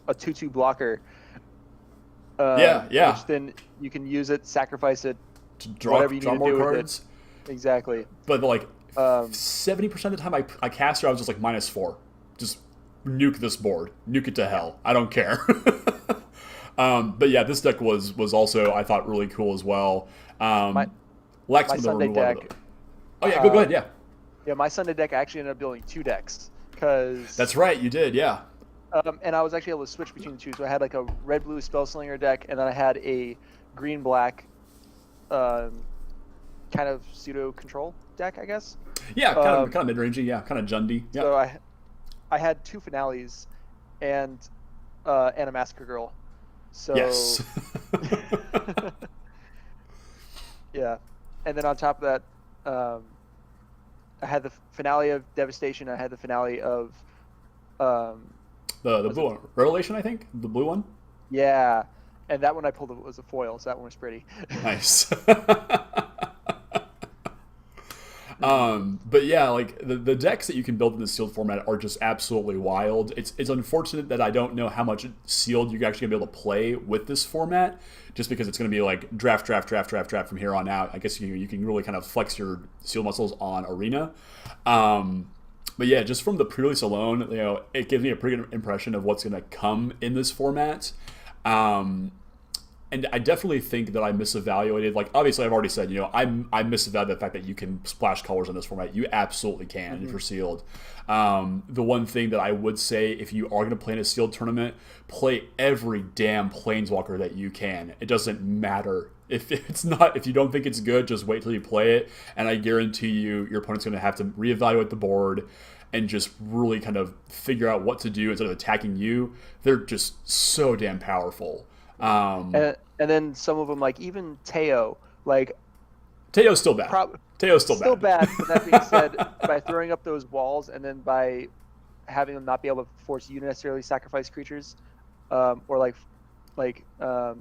Speaker 2: 2/2 blocker.
Speaker 1: yeah.
Speaker 2: Which then you can use it, sacrifice it,
Speaker 1: To draw
Speaker 2: whatever you need to
Speaker 1: more
Speaker 2: do
Speaker 1: cards.
Speaker 2: with it. Exactly.
Speaker 1: But like 70%
Speaker 2: Um,
Speaker 1: of the time I cast her, I was just like -4. Just nuke this board, nuke it to hell. I don't care. But yeah, this deck was also, I thought, really cool as well.
Speaker 2: My Sunday deck.
Speaker 1: Oh yeah, go ahead. Yeah,
Speaker 2: Yeah, my Sunday deck, I actually ended up building 2 decks because
Speaker 1: that's right. You did. Yeah.
Speaker 2: and I was actually able to switch between the two. So I had like a red-blue Spellslinger deck, and then I had a green-black kind of pseudo control deck, I guess.
Speaker 1: Yeah, kind of mid-rangey. Yeah, kind of Jundy. Yeah.
Speaker 2: So I had 2 finales and a Massacre Girl. So
Speaker 1: Yes.
Speaker 2: yeah, and then on top of that, I had the finale of Devastation. I had the finale of
Speaker 1: the blue one, Revelation, I think, the blue one.
Speaker 2: yeah, and that one I pulled was a foil, so that one was pretty.
Speaker 1: Nice. But yeah, like the decks that you can build in the sealed format are just absolutely wild. It's unfortunate that I don't know how much sealed you're actually gonna be able to play with this format, just because it's gonna be like draft from here on out. I guess you can really kind of flex your sealed muscles on Arena. But yeah, just from the pre-release alone, it gives me a pretty good impression of what's gonna come in this format. And I definitely think that I misevaluated. Like, obviously, I've already said, I misevaluated the fact that you can splash colors in this format. You absolutely can if you're sealed. The one thing that I would say, if you are going to play in a sealed tournament, play every damn Planeswalker that you can. It doesn't matter. If you don't think it's good, just wait till you play it. And I guarantee you, your opponent's going to have to reevaluate the board and just really kind of figure out what to do instead of attacking you. They're just so damn powerful.
Speaker 2: And then some of them, like even Teo, like
Speaker 1: Teo's still bad. Teo's still
Speaker 2: bad. But that being said, by throwing up those walls and then by having them not be able to force you to necessarily sacrifice creatures, or like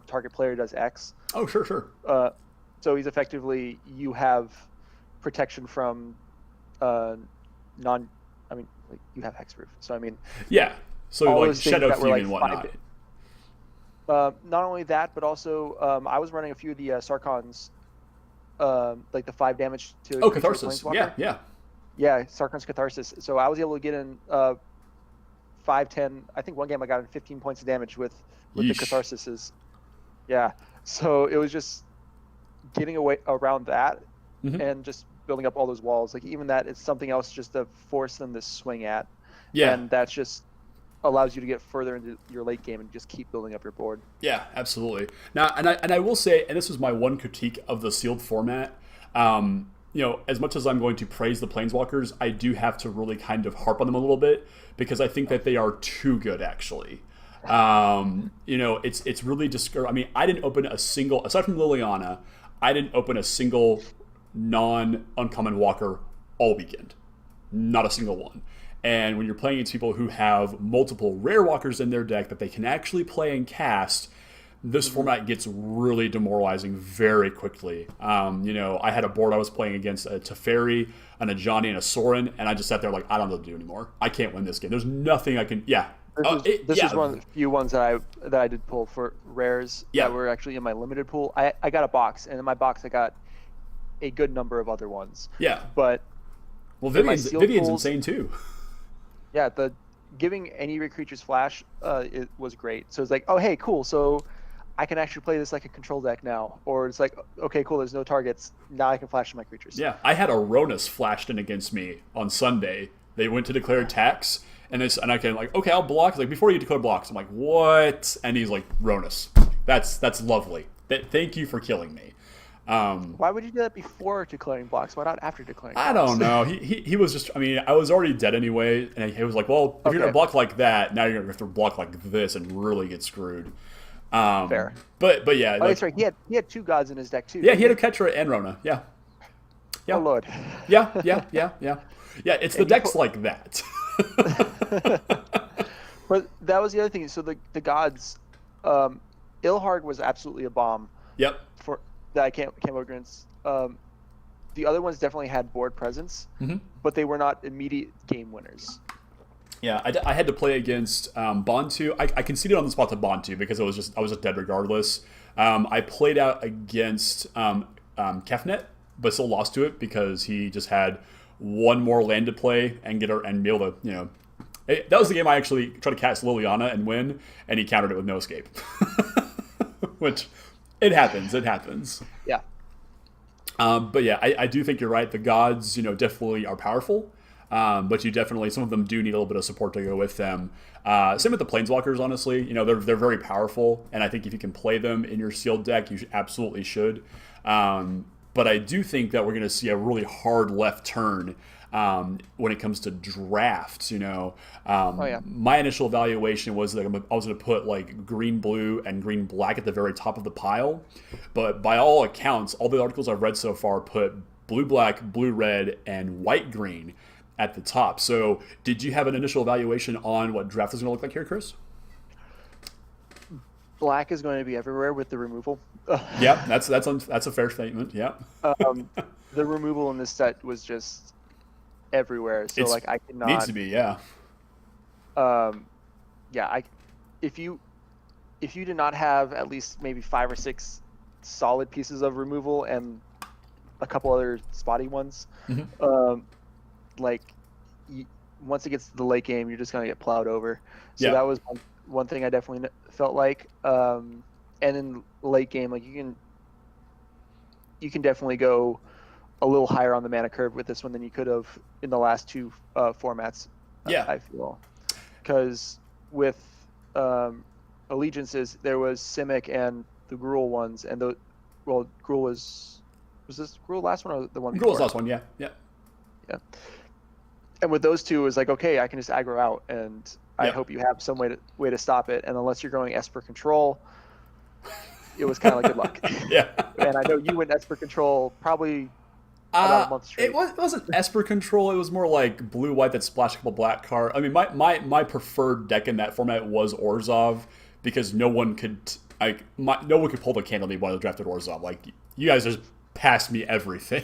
Speaker 2: target player does X.
Speaker 1: Oh, sure.
Speaker 2: So he's effectively, you have protection from you have hexproof. So I mean,
Speaker 1: yeah. So
Speaker 2: all
Speaker 1: like
Speaker 2: those things
Speaker 1: Shadow
Speaker 2: that were,
Speaker 1: Fury and
Speaker 2: like,
Speaker 1: whatnot.
Speaker 2: not only that, but also I was running a few of the Sarkhan's, like the 5 damage to
Speaker 1: Catharsis. Yeah.
Speaker 2: Sarkhan's Catharsis. So I was able to get in 5-10. I think one game I got in 15 points of damage with the Catharsis. Yeah. So it was just getting away around that and just building up all those walls. Like even that is something else just to force them to swing at.
Speaker 1: Yeah.
Speaker 2: And that's just allows you to get further into your late game and just keep building up your board.
Speaker 1: Yeah, absolutely. Now, and I will say, and this was my one critique of the sealed format. As much as I'm going to praise the Planeswalkers, I do have to really kind of harp on them a little bit because I think that they are too good, actually. It's really discouraging. I mean, I didn't open a single, aside from Liliana, I didn't open a single non-uncommon walker all weekend. Not a single one. And when you're playing against people who have multiple rare walkers in their deck that they can actually play and cast, this format gets really demoralizing very quickly. I had a board I was playing against a Teferi, an Ajani, and a Sorin, and I just sat there like, I don't know what to do anymore. I can't win this game. There's nothing I can. Yeah.
Speaker 2: This is one of the few ones that I did pull for rares that were actually in my limited pool. I got a box, and in my box I got a good number of other ones.
Speaker 1: Yeah.
Speaker 2: But
Speaker 1: Vivian's insane too.
Speaker 2: Yeah, the giving any of your creatures flash it was great. So it's like, oh hey, cool. So I can actually play this like a control deck now, or it's like, okay, cool, there's no targets. Now I can flash my creatures.
Speaker 1: Yeah, I had a Ronus flashed in against me on Sunday. They went to declare attacks, and I can like, okay, I'll block. He's like, before you declare blocks, I'm like, what? And he's like, Ronus. That's lovely. Thank you for killing me.
Speaker 2: Why would you do that before declaring blocks? Why not after declaring blocks?
Speaker 1: I don't know. He was just, I mean, I was already dead anyway, and he was like, well, if you're going to block like that, now you're going to have to block like this and really get screwed.
Speaker 2: Fair.
Speaker 1: But yeah.
Speaker 2: Oh, that's right. He had 2 gods in his deck too.
Speaker 1: Yeah, he had a Ketra and Rona. Yeah.
Speaker 2: Oh, Lord.
Speaker 1: Yeah, it's the decks like that.
Speaker 2: But that was the other thing. So the gods, Ilhard was absolutely a bomb.
Speaker 1: Yep.
Speaker 2: For that I can't vote against. The other ones definitely had board presence, but they were not immediate game winners.
Speaker 1: Yeah, I had to play against Bontu. I conceded on the spot to Bontu because I was just dead regardless. I played out against Kefnet, but still lost to it because he just had one more land to play and be able to, that was the game I actually tried to cast Liliana and win, and he countered it with no escape. Which, it happens.
Speaker 2: Yeah.
Speaker 1: But yeah, I do think you're right. The gods, definitely are powerful. But you definitely, some of them do need a little bit of support to go with them. Same with the Planeswalkers, honestly. They're very powerful, and I think if you can play them in your sealed deck, you absolutely should. But I do think that we're going to see a really hard left turn when it comes to drafts. My initial evaluation was that I was going to put like green, blue, and green, black at the very top of the pile. But by all accounts, all the articles I've read so far put blue, black, blue, red, and white, green at the top. So did you have an initial evaluation on what draft is going to look like here, Chris?
Speaker 2: Black is going to be everywhere with the removal.
Speaker 1: Yeah, that's a fair statement. Yeah.
Speaker 2: The removal in this set was just everywhere. So I cannot.
Speaker 1: Needs to be, yeah.
Speaker 2: If you did not have at least maybe 5 or 6 solid pieces of removal and a couple other spotty ones, once it gets to the late game, you're just gonna get plowed over. So that was one thing I definitely felt like. And in late game, you can definitely go a little higher on the mana curve with this one than you could have in the last 2 formats. I feel, because with allegiances there was Simic and the Gruul ones, and Gruul was this Gruul last one or the one before?
Speaker 1: Gruul's last one, yeah.
Speaker 2: And with those 2, it was like, okay, I can just aggro out, and I hope you have some way to stop it. And unless you're going Esper Control, it was kind of like good luck.
Speaker 1: Yeah.
Speaker 2: And I know you went Esper Control probably about a month straight.
Speaker 1: It wasn't Esper Control. It was more like blue-white that splashed a couple black cards. I mean, my preferred deck in that format was Orzhov, because no one could pull the candle when I drafted Orzhov. Like, you guys just passed me everything.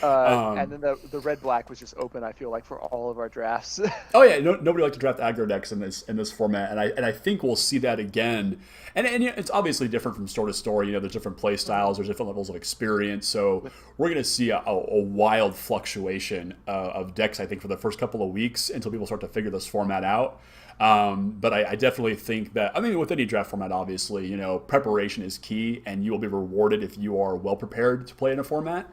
Speaker 2: And then the red-black was just open, I feel like, for all of our drafts.
Speaker 1: Oh yeah, nobody liked to draft aggro decks in this format, and I think we'll see that again. And it's obviously different from store to store. There's different play styles, there's different levels of experience. So we're going to see a wild fluctuation of decks, I think, for the first couple of weeks until people start to figure this format out. But I definitely think that, with any draft format, obviously, preparation is key, and you will be rewarded if you are well prepared to play in a format.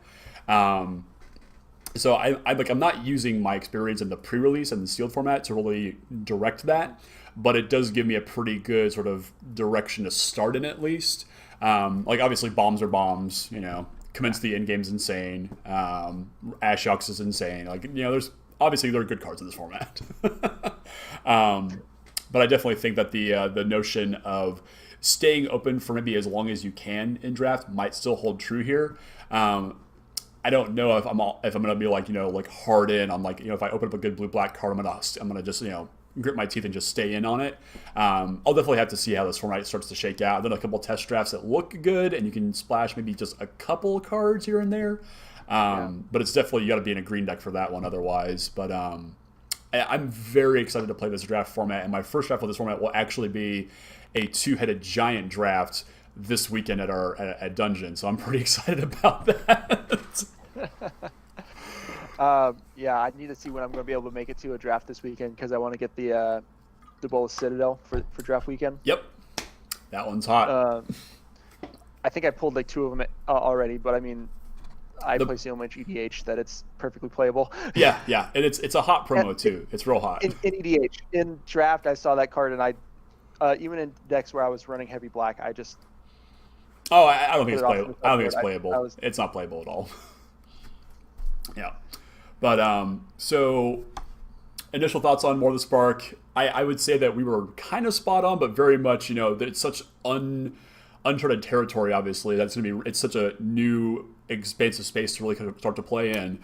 Speaker 1: So I'm not using my experience in the pre-release and the sealed format to really direct that, but it does give me a pretty good sort of direction to start in, at least. Obviously bombs are bombs, Commence the end game's insane. Ashox is insane. There's obviously there are good cards in this format. But I definitely think that the notion of staying open for maybe as long as you can in draft might still hold true here. I don't know if I'm gonna be hard in on if I open up a good blue black card, I'm gonna just grit my teeth and just stay in on it. I'll definitely have to see how this format starts to shake out. Then a couple test drafts that look good, and you can splash maybe just a couple cards here and there. But it's definitely, you got to be in a green deck for that one otherwise. But I'm very excited to play this draft format, and my first draft of this format will actually be a 2-headed giant draft this weekend at Dungeon. So I'm pretty excited about that.
Speaker 2: I need to see when I'm going to be able to make it to a draft this weekend, because I want to get the Bolas Citadel for draft weekend.
Speaker 1: Yep. That one's hot.
Speaker 2: I think I pulled like 2 of them already, but I mean, I
Speaker 1: The-
Speaker 2: play so much EDH that it's perfectly playable.
Speaker 1: Yeah, yeah, and it's a hot promo too. It's real hot.
Speaker 2: In EDH, in draft, I saw that card, and even in decks where I was running heavy black, I just
Speaker 1: Oh, I don't think it's
Speaker 2: put it off
Speaker 1: playable.
Speaker 2: the
Speaker 1: I don't think it's
Speaker 2: sideboard.
Speaker 1: playable. It's not playable at all. Yeah, but so initial thoughts on More of the Spark. I would say that we were kind of spot on, but very much, that it's such uncharted territory. Obviously, it's such a new expansive space to really kind of start to play in.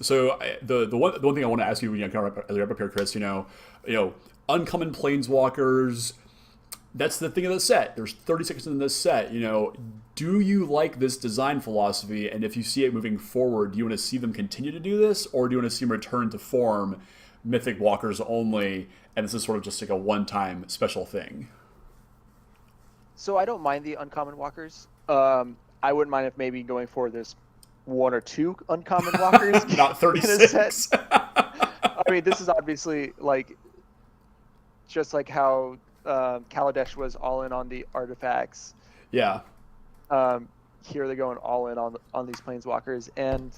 Speaker 1: So the one thing I want to ask you, kind of as we wrap up here, Chris, uncommon planeswalkers. That's the thing of the set. There's 36 in this set. Do you like this design philosophy? And if you see it moving forward, do you want to see them continue to do this, or do you want to see them return to form Mythic Walkers only, and this is sort of just like a one-time special thing?
Speaker 2: So I don't mind the uncommon walkers. I wouldn't mind if maybe going forward there's 1 or 2 uncommon walkers.
Speaker 1: Not 36.
Speaker 2: I mean, this is obviously like just like how Kaladesh was all in on the artifacts.
Speaker 1: Yeah.
Speaker 2: Here they're going all in on these planeswalkers, and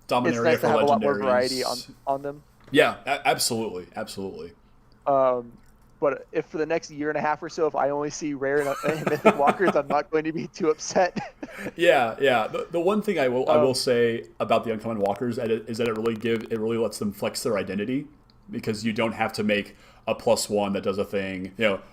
Speaker 1: Dominaria
Speaker 2: it's nice
Speaker 1: for
Speaker 2: to have a lot more
Speaker 1: legendaries.
Speaker 2: variety on them.
Speaker 1: Yeah, absolutely.
Speaker 2: But if for the next year and a half or so, if I only see rare and mythic walkers, I'm not going to be too upset.
Speaker 1: Yeah. The one thing I will say about the uncommon walkers is that it really lets them flex their identity, because you don't have to make a +1 that does a thing,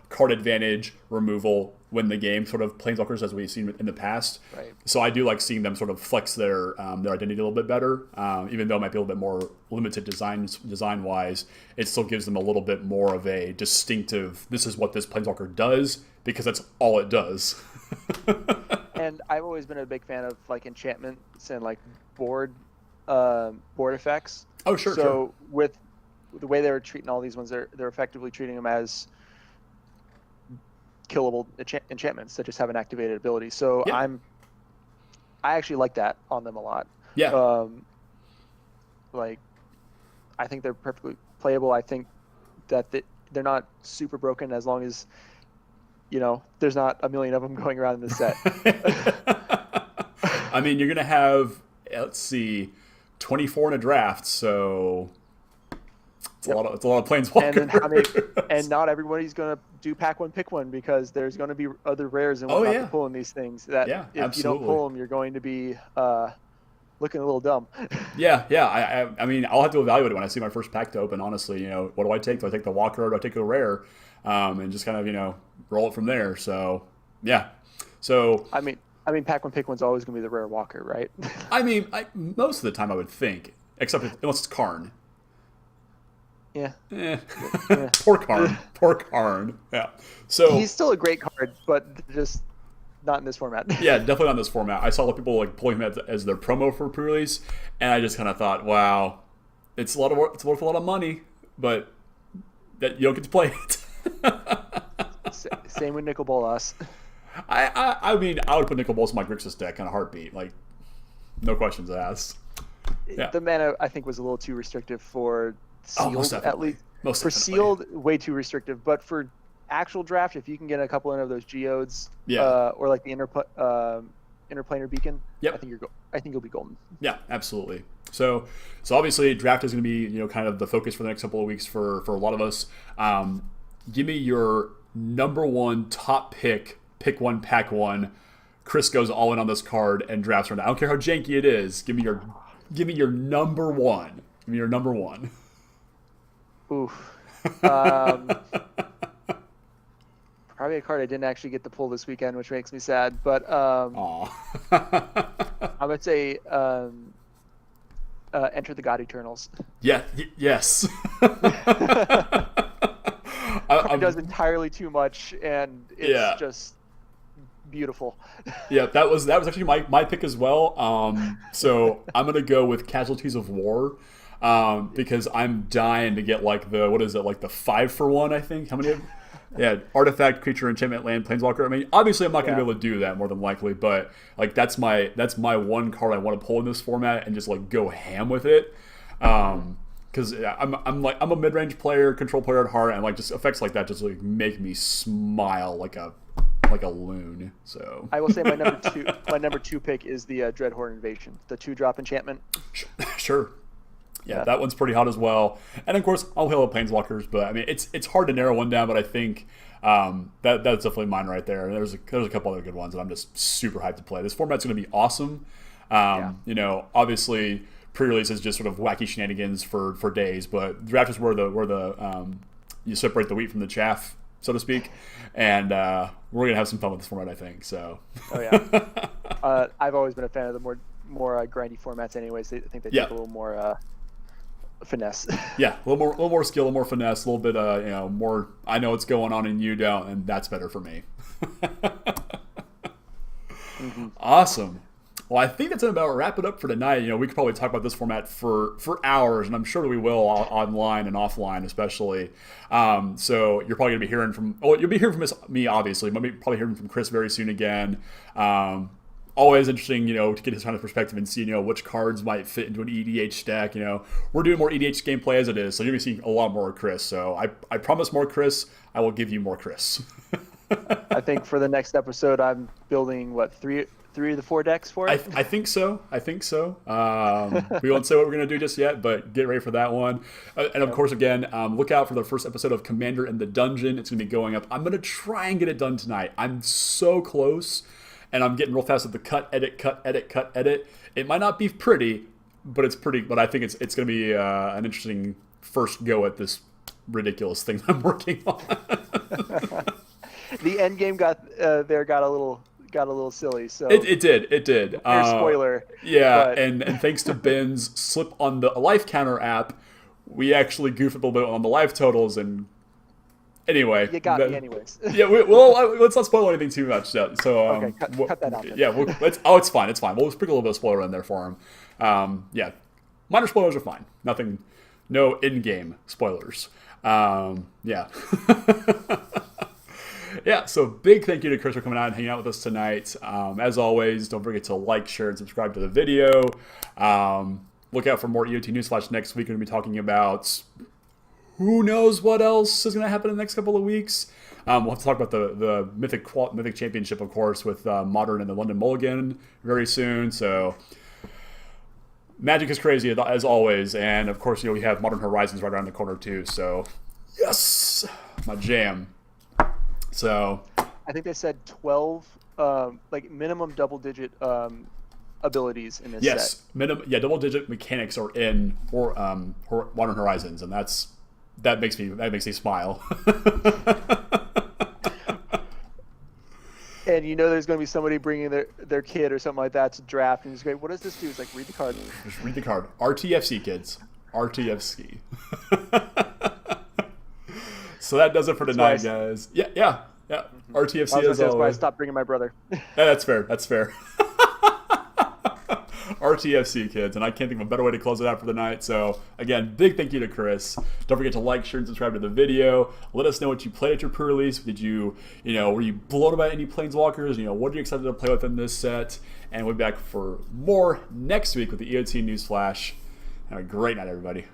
Speaker 1: card advantage, removal, win the game sort of planeswalkers as we've seen in the past.
Speaker 2: Right.
Speaker 1: So I do like seeing them sort of flex their identity a little bit better, even though it might be a little bit more limited design wise. It still gives them a little bit more of a distinctive. This is what this planeswalker does, because that's all it does.
Speaker 2: And I've always been a big fan of like enchantments and like board effects.
Speaker 1: Oh, sure.
Speaker 2: So with the way they're treating all these ones, they're effectively treating them as killable enchantments that just have an activated ability. So
Speaker 1: Yeah.
Speaker 2: I actually like that on them a lot.
Speaker 1: Yeah.
Speaker 2: Like, I think they're perfectly playable. I think that they're not super broken, as long as there's not a million of them going around in the set.
Speaker 1: I mean, you're gonna have, let's see, 24 in a draft, so it's a lot of planeswalkers.
Speaker 2: And not everybody's going to do pack one, pick one, because there's going to be other rares and whatnot to pull in these things that if
Speaker 1: absolutely.
Speaker 2: you don't pull them, you're going to be looking a little dumb.
Speaker 1: Yeah. I mean, I'll have to evaluate it when I see my first pack to open, honestly. What do I take? Do I take the walker, or do I take a rare? And just kind of, roll it from there. So, yeah. So
Speaker 2: I mean, pack one, pick one's always going to be the rare walker, right?
Speaker 1: I mean, most of the time I would think, except unless it's Karn.
Speaker 2: Yeah.
Speaker 1: Poor Karn. Yeah. So
Speaker 2: he's still a great card, but just not in this format.
Speaker 1: Yeah, definitely not in this format. I saw a lot of people like pulling him as their promo for pre-release, and I just kind of thought, wow, it's a lot of work. It's worth a lot of money, but that you don't get to play it.
Speaker 2: Same with Nicol Bolas.
Speaker 1: I mean, I would put Nicol Bolas in my Grixis deck in a heartbeat, like no questions asked. Yeah.
Speaker 2: The mana I think was a little too restrictive for sealed,
Speaker 1: most
Speaker 2: at
Speaker 1: definitely.
Speaker 2: least.
Speaker 1: Most
Speaker 2: for
Speaker 1: definitely.
Speaker 2: sealed, way too restrictive. But for actual draft, if you can get a couple of those geodes,
Speaker 1: Yeah.
Speaker 2: or like the interplanar beacon,
Speaker 1: Yep.
Speaker 2: I think you'll be golden.
Speaker 1: Yeah, absolutely. So obviously, draft is going to be kind of the focus for the next couple of weeks for a lot of us. Give me your number one top pick. Pick one, pack one. Chris goes all in on this card and drafts around. I don't care how janky it is. Give me your number one. Give me your number one.
Speaker 2: Oof. Probably a card I didn't actually get to pull this weekend, which makes me sad. But
Speaker 1: Aw.
Speaker 2: I would say Enter the God Eternals.
Speaker 1: Yeah. Yes.
Speaker 2: It does entirely too much, and it's just beautiful.
Speaker 1: Yeah, that was actually my pick as well. So I'm gonna go with Casualties of War, because I'm dying to get like the 5-for-1, I think. How many? Yeah, artifact, creature, enchantment, land, planeswalker. I mean, obviously I'm not gonna be able to do that more than likely, but like that's my one card I want to pull in this format and just like go ham with it. because I'm a mid-range player, control player at heart, and like just effects like that just like make me smile like a loon. So
Speaker 2: I will say my number two pick is the Dreadhorde Invasion, the 2-drop enchantment.
Speaker 1: Sure. Yeah, that one's pretty hot as well. And of course, I'll Halo Planeswalkers, but I mean, it's hard to narrow one down. But I think that's definitely mine right there. There's a couple other good ones that I'm just super hyped to play. This format's going to be awesome. You know, obviously, pre-release is just sort of wacky shenanigans for days, but draft is where the you separate the wheat from the chaff, so to speak, and we're gonna have some fun with this format, I think. So.
Speaker 2: Oh yeah. I've always been a fan of the more grindy formats. Anyways, I think they take a little more finesse.
Speaker 1: Yeah, a little more skill, a little more finesse, a little bit you know, more. I know what's going on and you don't, and that's better for me. Awesome. Well, I think that's about wrap it up for tonight. You know, we could probably talk about this format for hours, and I'm sure that we will online and offline, especially. So you're probably gonna be hearing from. Oh, you'll be hearing from me, obviously. Probably hearing from Chris very soon again. Always interesting, you know, to get his kind of perspective and see, you know, which cards might fit into an EDH stack. You know, we're doing more EDH gameplay as it is, so you're gonna be seeing a lot more Chris. So I promise more Chris. I will give you more Chris.
Speaker 2: I think for the next episode, I'm building three of the 4 decks for it.
Speaker 1: I think so. We won't say what we're going to do just yet, but get ready for that one. And of course, again, look out for the first episode of Commander in the Dungeon. It's going to be going up. I'm going to try and get it done tonight. I'm so close, and I'm getting real fast at the cut, edit. It might not be pretty, but it's pretty. But I think it's going to be an interesting first go at this ridiculous thing I'm working on.
Speaker 2: The end game got a little silly, so
Speaker 1: it did.
Speaker 2: Here's spoiler.
Speaker 1: Yeah,
Speaker 2: but...
Speaker 1: and thanks to Ben's slip on the life counter app, we actually goofed a little bit on the life totals. And anyway,
Speaker 2: you got me anyways.
Speaker 1: Yeah, let's not spoil anything too much. So
Speaker 2: okay, cut that out. Then.
Speaker 1: Yeah, it's fine. We'll sprinkle a little bit of spoiler in there for him. Yeah, minor spoilers are fine. No in-game spoilers. Yeah. Yeah, so big thank you to Chris for coming out and hanging out with us tonight. As always, don't forget to like, share, and subscribe to the video. Look out for more EOT News Flash next week. We're going to be talking about who knows what else is going to happen in the next couple of weeks. We'll have to talk about the Mythic Championship, of course, with Modern and the London Mulligan very soon. So Magic is crazy, as always. And, of course, you know, we have Modern Horizons right around the corner, too. So, yes, my jam. So
Speaker 2: I think they said 12, like minimum double-digit abilities in this set.
Speaker 1: Yes, double-digit mechanics are in for Modern Horizons, and that makes me smile.
Speaker 2: And you know, there's going to be somebody bringing their kid or something like that to draft, and he's going, "What does this do?" It's like, read the card.
Speaker 1: Just read the card. RTFC, kids. RTFC. So that does it for tonight, guys. Yeah. Mm-hmm. RTFC as always.
Speaker 2: That's why I stopped bringing my brother.
Speaker 1: Yeah, that's fair. RTFC, kids, and I can't think of a better way to close it out for the night. So again, big thank you to Chris. Don't forget to like, share, and subscribe to the video. Let us know what you played at your pre-release. Were you blown about any Planeswalkers? What are you excited to play with in this set? And we'll be back for more next week with the EOT News Flash. Have a great night, everybody.